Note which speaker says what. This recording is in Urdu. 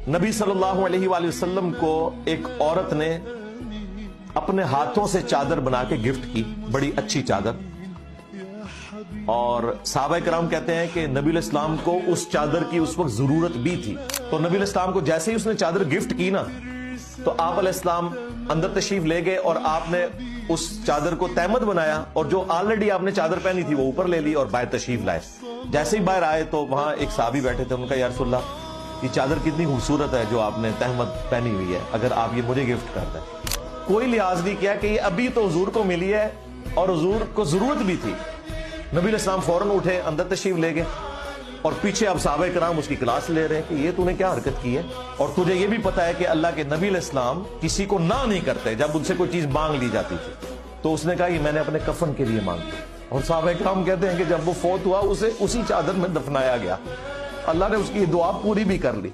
Speaker 1: نبی صلی اللہ علیہ وآلہ وسلم کو ایک عورت نے اپنے ہاتھوں سے چادر بنا کے گفٹ کی، بڑی اچھی چادر، اور صحابہ کرام کہتے ہیں کہ نبی علیہ السلام کو اس چادر کی اس وقت ضرورت بھی تھی، تو نبی علیہ السلام کو جیسے ہی اس نے چادر گفٹ کی نا، تو آپ علیہ السلام اندر تشریف لے گئے اور آپ نے اس چادر کو تہمت بنایا، اور جو آلریڈی آپ نے چادر پہنی تھی وہ اوپر لے لی اور باہر تشریف لائے۔ جیسے ہی باہر آئے تو وہاں ایک صحابی بیٹھے تھے، ان کا یا رسول اللہ یہ چادر کتنی خوبصورت ہے جو آپ نے تہمت پہنی ہوئی ہے، اگر آپ یہ مجھے گفٹ کر دیں۔ کوئی لحاظ نہیں کیا کہ یہ ابھی تو حضور کو ملی ہے اور حضور کو ضرورت بھی تھی۔ نبی علیہ السلام فوراً اٹھے، اندر تشریف لے گئے، اور پیچھے اب صحابہ کرام اس کی کلاس لے رہے ہیں کہ یہ تو نے کیا حرکت کی ہے، اور تجھے یہ بھی پتا ہے کہ اللہ کے نبی علیہ السلام کسی کو نہ نہیں کرتے جب ان سے کوئی چیز مانگ لی جاتی تھی۔ تو اس نے کہا یہ میں نے اپنے کفن کے لیے مانگی، اور صحابہ کرام کہتے ہیں کہ جب وہ فوت ہوا اسے اسی چادر میں دفنایا گیا، اللہ نے اس کی دعا پوری بھی کر لی۔